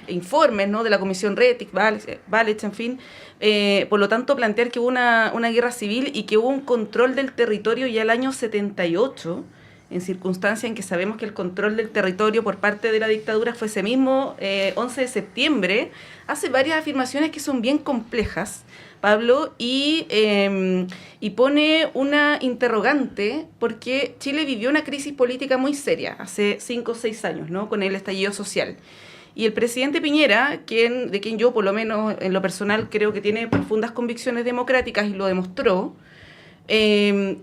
B: informes, ¿no? De la Comisión Rettig, Valech, en fin. Por lo tanto, plantear que hubo una guerra civil y que hubo un control del territorio ya el año 78, en circunstancias en que sabemos que el control del territorio por parte de la dictadura fue ese mismo 11 de septiembre, hace varias afirmaciones que son bien complejas, Pablo, y pone una interrogante porque Chile vivió una crisis política muy seria hace 5 o 6 años, ¿no? Con el estallido social. Y el presidente Piñera, de quien yo por lo menos en lo personal creo que tiene profundas convicciones democráticas y lo demostró,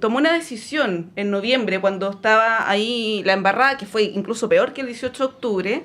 B: tomó una decisión en noviembre cuando estaba ahí la embarrada, que fue incluso peor que el 18 de octubre,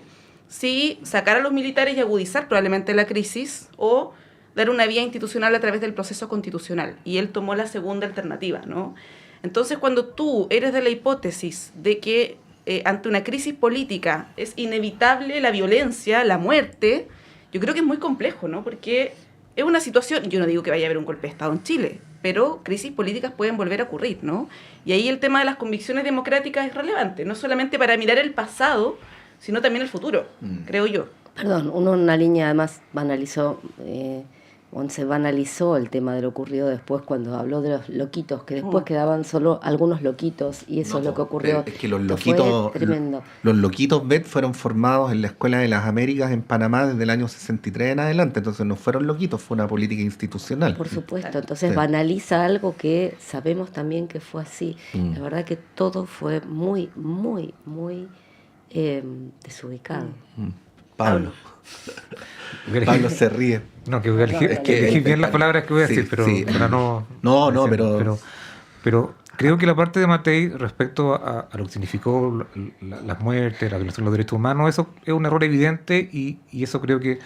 B: si sacar a los militares y agudizar probablemente la crisis o dar una vía institucional a través del proceso constitucional. Y él tomó la segunda alternativa, ¿no? Entonces, cuando tú eres de la hipótesis de que ante una crisis política es inevitable la violencia, la muerte, yo creo que es muy complejo, ¿no? Porque es una situación, yo no digo que vaya a haber un golpe de Estado en Chile, pero crisis políticas pueden volver a ocurrir, ¿no? Y ahí el tema de las convicciones democráticas es relevante, no solamente para mirar el pasado, sino también el futuro, creo yo.
C: Perdón, uno en una línea además se banalizó el tema de lo ocurrido después cuando habló de los loquitos, que después quedaban solo algunos loquitos, y eso es lo que ocurrió.
A: Es que los loquitos, los loquitos BET fueron formados en la Escuela de las Américas en Panamá desde el año 63 en adelante, entonces no fueron loquitos, fue una política institucional.
C: Por supuesto, entonces banaliza algo que sabemos también que fue así. La verdad que todo fue muy, muy, muy desubicado.
A: Pablo se ríe.
D: No, que voy a elegir bien las palabras que voy a decir, pero creo que la parte de Matei respecto a lo que significó las muertes, la violación de los derechos humanos, eso es un error evidente y eso creo que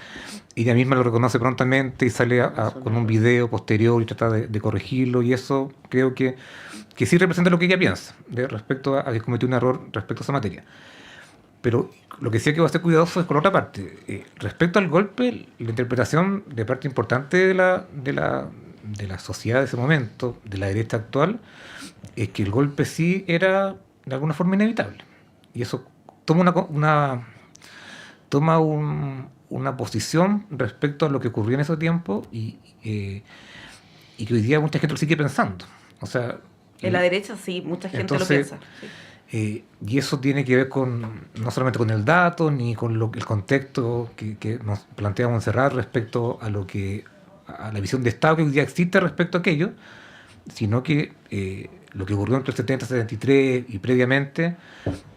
D: ella misma lo reconoce prontamente y sale con un video posterior y trata de corregirlo, y eso creo que sí representa lo que ella piensa respecto a que cometió un error respecto a esa materia. Pero lo que sí hay que ser cuidadoso es con otra parte. Respecto al golpe, la interpretación de parte importante de la sociedad de ese momento, de la derecha actual, es que el golpe sí era de alguna forma inevitable. Y eso toma una posición respecto a lo que ocurrió en ese tiempo y que hoy día mucha gente lo sigue pensando. O sea,
B: en la derecha sí, mucha gente lo piensa. Sí.
D: Y eso tiene que ver no solamente con el dato, ni con el contexto que nos planteamos encerrar respecto a la visión de Estado que hoy día existe respecto a aquello, sino que lo que ocurrió entre el 70 y el 73 y previamente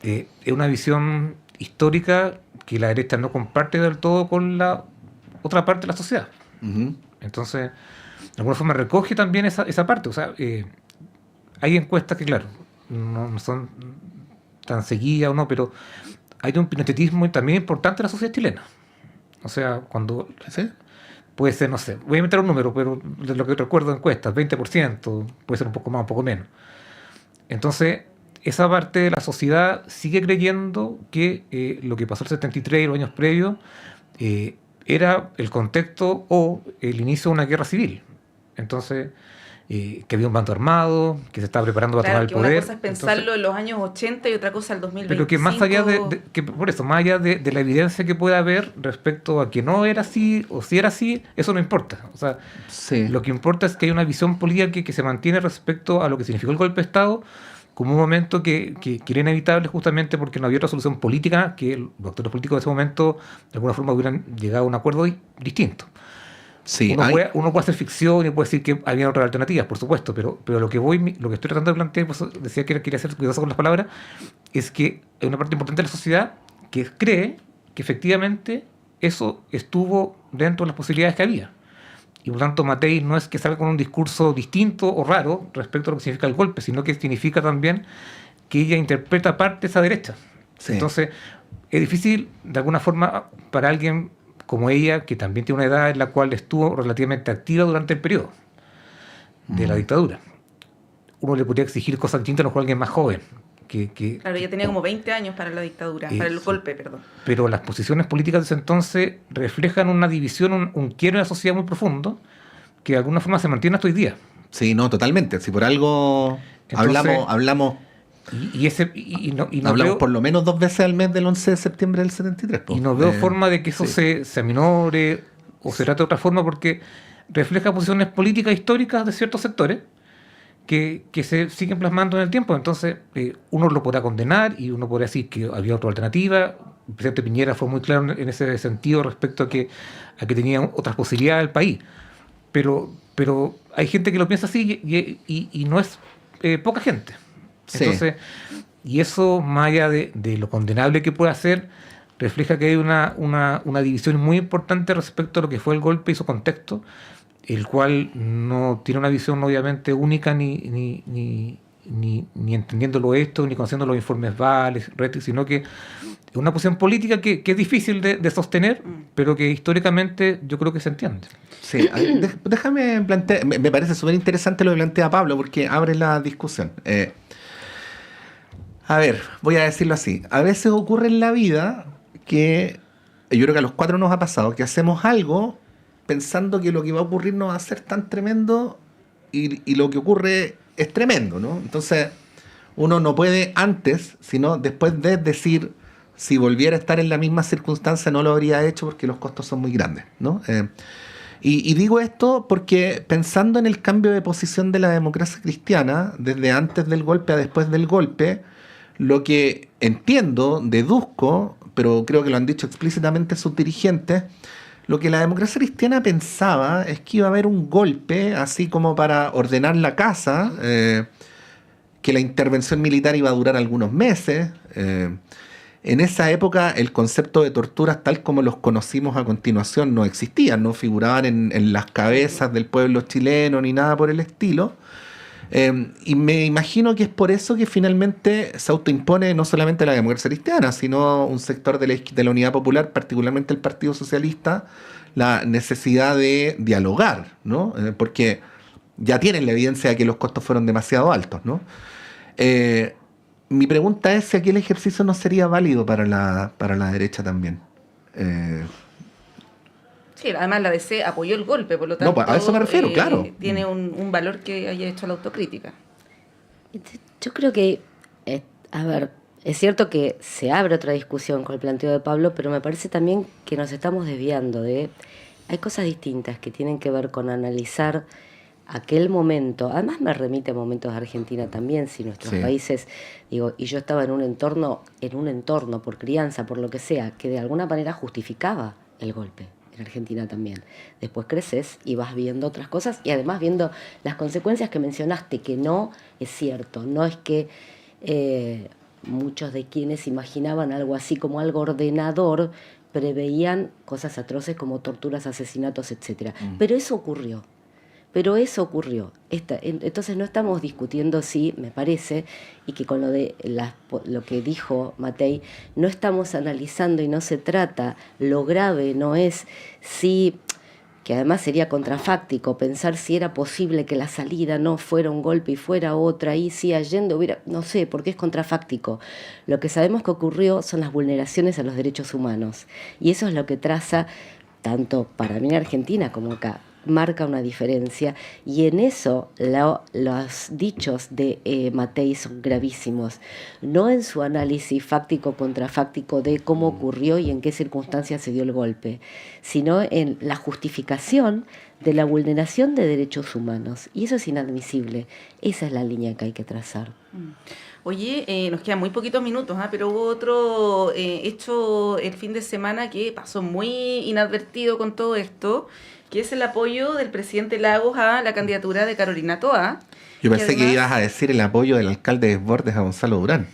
D: es una visión histórica que la derecha no comparte del todo con la otra parte de la sociedad. Entonces, de alguna forma recoge también esa parte. O sea, hay encuestas que, claro, no son tan seguidas o no, pero hay un pinochetismo también importante en la sociedad chilena. O sea, cuando puede ser, no sé, voy a inventar un número, pero de lo que recuerdo en encuestas, 20%, puede ser un poco más, un poco menos. Entonces, esa parte de la sociedad sigue creyendo que lo que pasó el 73 y los años previos era el contexto o el inicio de una guerra civil. Entonces, que había un bando armado, que se estaba preparando para tomar el poder.
B: Una cosa es pensarlo en los años 80 y otra cosa el 2025.
D: Pero que más allá más allá de la evidencia que pueda haber respecto a que no era así o si era así, eso no importa. O sea, lo que importa es que hay una visión política que se mantiene respecto a lo que significó el golpe de Estado como un momento que era inevitable justamente porque no había otra solución política, que los actores políticos de ese momento de alguna forma hubieran llegado a un acuerdo distinto. Sí, uno puede hacer ficción y puede decir que había otras alternativas, por supuesto, pero lo que estoy tratando de plantear, pues decía que quería ser cuidadoso con las palabras, es que hay una parte importante de la sociedad que cree que efectivamente eso estuvo dentro de las posibilidades que había. Y por tanto Matei no es que salga con un discurso distinto o raro respecto a lo que significa el golpe, sino que significa también que ella interpreta parte de esa derecha. Sí. Entonces es difícil de alguna forma para alguien como ella, que también tiene una edad en la cual estuvo relativamente activa durante el periodo de la dictadura. Uno le podría exigir cosas distintas a lo mejor a alguien más joven.
B: Claro, ella tenía como 20 años para la dictadura, para el golpe, perdón.
D: Pero las posiciones políticas de ese entonces reflejan una división, un quiebre de la sociedad muy profundo, que de alguna forma se mantiene hasta hoy día.
A: Sí, no, totalmente. Si por algo hablamos... hablamos por lo menos 2 veces al mes del 11 de septiembre del 73.
D: Y no veo forma de que eso se aminore o se trate de otra forma, porque refleja posiciones políticas históricas de ciertos sectores que se siguen plasmando en el tiempo. Entonces uno lo podrá condenar y uno podrá decir que había otra alternativa. El presidente Piñera fue muy claro en ese sentido respecto a que tenía otras posibilidades del país. Pero hay gente que lo piensa así y no es poca gente. Entonces, y eso, más allá de lo condenable que pueda ser, refleja que hay una división muy importante respecto a lo que fue el golpe y su contexto, el cual no tiene una visión obviamente única ni entendiéndolo esto, ni conociendo los informes Vales, sino que una posición política que es difícil de sostener, pero que históricamente yo creo que se entiende.
A: Sí, déjame plantear, me parece súper interesante lo que plantea Pablo, porque abre la discusión. A ver, voy a decirlo así. A veces ocurre en la vida que, yo creo que a los 4 nos ha pasado, que hacemos algo pensando que lo que va a ocurrir no va a ser tan tremendo y lo que ocurre es tremendo, ¿no? Entonces, uno no puede antes, sino después de decir, si volviera a estar en la misma circunstancia no lo habría hecho porque los costos son muy grandes, ¿no? Y digo esto porque pensando en el cambio de posición de la democracia cristiana, desde antes del golpe a después del golpe, lo que entiendo, deduzco, pero creo que lo han dicho explícitamente sus dirigentes, lo que la democracia cristiana pensaba es que iba a haber un golpe, así como para ordenar la casa, que la intervención militar iba a durar algunos meses. En esa época el concepto de torturas tal como los conocimos a continuación no existían, no figuraban en las cabezas del pueblo chileno ni nada por el estilo. Y me imagino que es por eso que finalmente se autoimpone no solamente la democracia cristiana, sino un sector de la Unidad Popular, particularmente el Partido Socialista, la necesidad de dialogar, ¿no? Porque ya tienen la evidencia de que los costos fueron demasiado altos, ¿no? Mi pregunta es si aquí el ejercicio no sería válido para la derecha también.
B: Sí, además la DC apoyó el golpe, por lo tanto...
A: No, pues a eso me refiero, claro.
B: Tiene un valor que haya hecho la autocrítica.
C: Yo creo que, a ver, es cierto que se abre otra discusión con el planteo de Pablo, pero me parece también que nos estamos desviando de... Hay cosas distintas que tienen que ver con analizar aquel momento. Además me remite a momentos de Argentina también, si nuestros países, digo, y yo estaba en un entorno por crianza, por lo que sea, que de alguna manera justificaba el golpe. En Argentina también. Después creces y vas viendo otras cosas y además viendo las consecuencias que mencionaste, que no es cierto, no es que muchos de quienes imaginaban algo así como algo ordenador preveían cosas atroces como torturas, asesinatos, etc. Pero eso ocurrió. Entonces no estamos discutiendo si, me parece, y que con lo que dijo Matei, no estamos analizando y no se trata, lo grave no es si, que además sería contrafáctico, pensar si era posible que la salida no fuera un golpe y fuera otra, y si Allende hubiera, no sé, porque es contrafáctico. Lo que sabemos que ocurrió son las vulneraciones a los derechos humanos, y eso es lo que traza, tanto para mí en Argentina como acá, marca una diferencia, y en eso los dichos de Matei son gravísimos, no en su análisis fáctico contrafáctico de cómo ocurrió y en qué circunstancias se dio el golpe, sino en la justificación de la vulneración de derechos humanos, y eso es inadmisible. Esa es la línea que hay que trazar.
B: Oye, nos quedan muy poquitos minutos, pero hubo otro hecho el fin de semana que pasó muy inadvertido con todo esto, que es el apoyo del presidente Lagos a la candidatura de Carolina Toá.
A: Yo pensé que ibas a decir el apoyo del alcalde de Desbordes a Gonzalo Durán.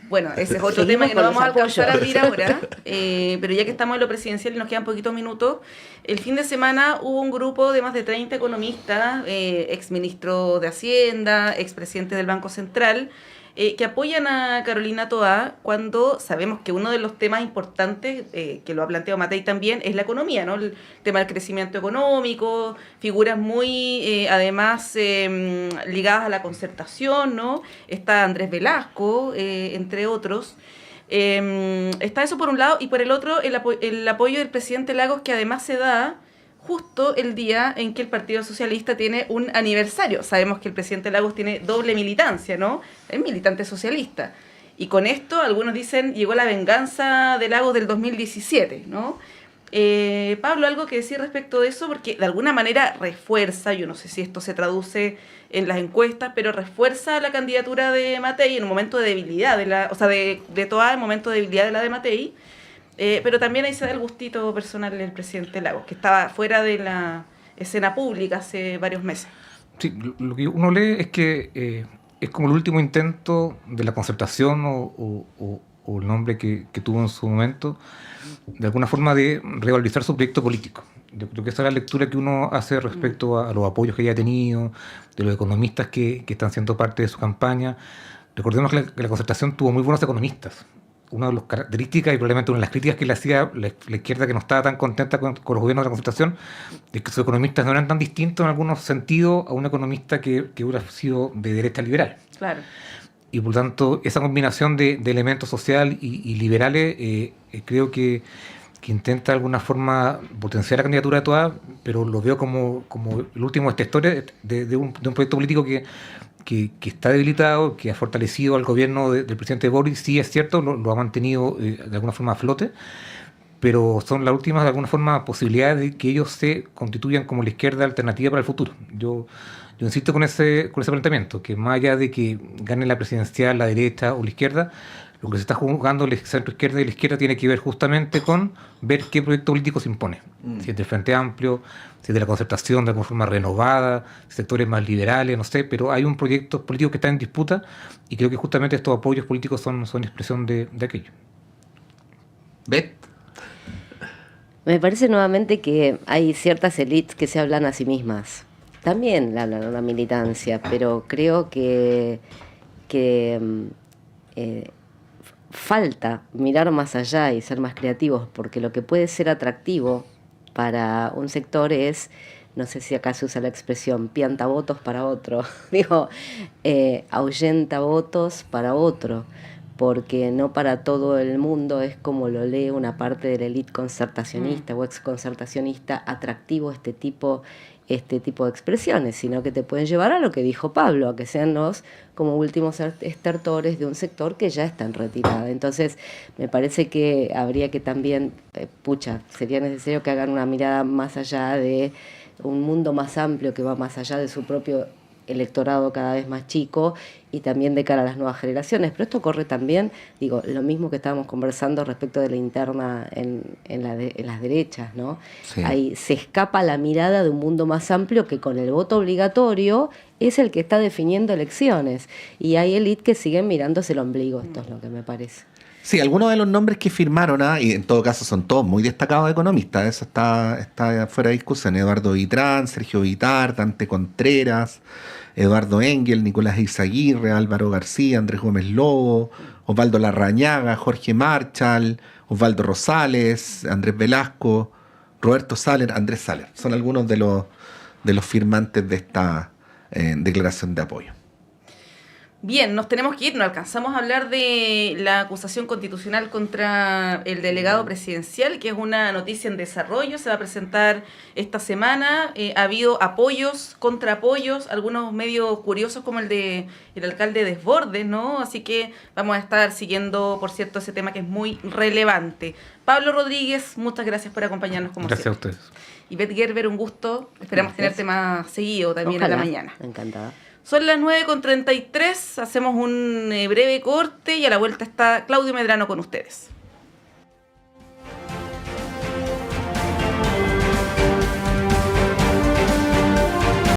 B: Bueno, ese es otro tema que no vamos a alcanzar a abrir ahora, pero ya que estamos en lo presidencial y nos quedan poquitos minutos, el fin de semana hubo un grupo de más de 30 economistas, exministros de Hacienda, expresidentes del Banco Central, que apoyan a Carolina Toá cuando sabemos que uno de los temas importantes, que lo ha planteado Matei también, es la economía, ¿no? El tema del crecimiento económico, figuras muy, además, ligadas a la concertación, ¿no? Está Andrés Velasco, entre otros. Está eso por un lado, y por el otro el apoyo del presidente Lagos, que además se da justo el día en que el Partido Socialista tiene un aniversario. Sabemos que el presidente Lagos tiene doble militancia, ¿no? Es militante socialista. Y con esto, algunos dicen, llegó la venganza de Lagos del 2017, ¿no? Pablo, ¿algo que decir respecto de eso? Porque de alguna manera refuerza, yo no sé si esto se traduce en las encuestas, pero refuerza la candidatura de Matei en un momento de debilidad, de Toá, en un momento de debilidad de la de Matei. Pero también ahí se da el gustito personal del presidente Lagos, que estaba fuera de la escena pública hace varios meses.
D: Sí, lo que uno lee es que es como el último intento de la concertación o el nombre que tuvo en su momento, de alguna forma de revalorizar su proyecto político. Yo creo que esa es la lectura que uno hace respecto a los apoyos que ella ha tenido, de los economistas que están siendo parte de su campaña. Recordemos que la concertación tuvo muy buenos economistas. una de las características y probablemente una de las críticas que le hacía la izquierda, que no estaba tan contenta con los gobiernos de la Concertación, es que sus economistas no eran tan distintos en algunos sentidos a un economista que hubiera sido de derecha liberal.
B: Claro.
D: Y por tanto, esa combinación de elementos social y liberales, creo que intenta de alguna forma potenciar la candidatura de Toá, pero lo veo como el último de esta historia de un proyecto político que está debilitado, que ha fortalecido al gobierno del presidente Boris. Sí, es cierto, lo ha mantenido de alguna forma a flote, pero son las últimas, de alguna forma, posibilidades de que ellos se constituyan como la izquierda alternativa para el futuro. Yo insisto con ese planteamiento, que más allá de que gane la presidencial, la derecha o la izquierda, lo que se está jugando el centro izquierda y la izquierda tiene que ver justamente con ver qué proyecto político se impone. Si es del Frente Amplio, si es de la Concertación de alguna forma renovada, sectores más liberales, no sé, pero hay un proyecto político que está en disputa y creo que justamente estos apoyos políticos son expresión de aquello.
A: ¿Ves?
C: Me parece nuevamente que hay ciertas élites que se hablan a sí mismas. También le hablan a la militancia, pero creo que falta mirar más allá y ser más creativos, porque lo que puede ser atractivo para un sector es, no sé si acá se usa la expresión, pianta votos para otro, ahuyenta votos para otro, porque no para todo el mundo es, como lo lee una parte de la élite concertacionista o exconcertacionista, atractivo este tipo de expresiones, sino que te pueden llevar a lo que dijo Pablo, a que sean los como últimos estertores de un sector que ya está en retirada. Entonces, me parece que habría que también, sería necesario que hagan una mirada más allá de un mundo más amplio que va más allá de su propio electorado cada vez más chico y también de cara a las nuevas generaciones. Pero esto corre también, lo mismo que estábamos conversando respecto de la interna en las derechas, ¿no?
A: Sí.
C: Ahí se escapa la mirada de un mundo más amplio que con el voto obligatorio es el que está definiendo elecciones. Y hay élites que siguen mirándose el ombligo, esto es lo que me parece.
A: Sí, algunos de los nombres que firmaron, y en todo caso son todos muy destacados economistas, eso está fuera de discusión. Eduardo Vitrán, Sergio Vitar, Dante Contreras, Eduardo Engel, Nicolás Izaguirre, Álvaro García, Andrés Gómez Lobo, Osvaldo Larrañaga, Jorge Marchal, Osvaldo Rosales, Andrés Velasco, Roberto Saller, Andrés Saller. Son algunos de los firmantes de esta declaración de apoyo.
B: Bien, nos tenemos que ir, no alcanzamos a hablar de la acusación constitucional contra el delegado presidencial, que es una noticia en desarrollo, se va a presentar esta semana. Ha habido apoyos, contraapoyos, algunos medios curiosos como el de el alcalde Desbordes, ¿no? Así que vamos a estar siguiendo, por cierto, ese tema que es muy relevante. Pablo Rodríguez, muchas gracias por acompañarnos como
D: Gracias
B: siempre.
D: a ustedes.
B: Y Beth Gerber, un gusto, esperamos tenerte más seguido también.
C: Ojalá.
B: En la mañana.
C: Encantada.
B: Son las 9:33, hacemos un breve corte y a la vuelta está Claudio Medrano con ustedes.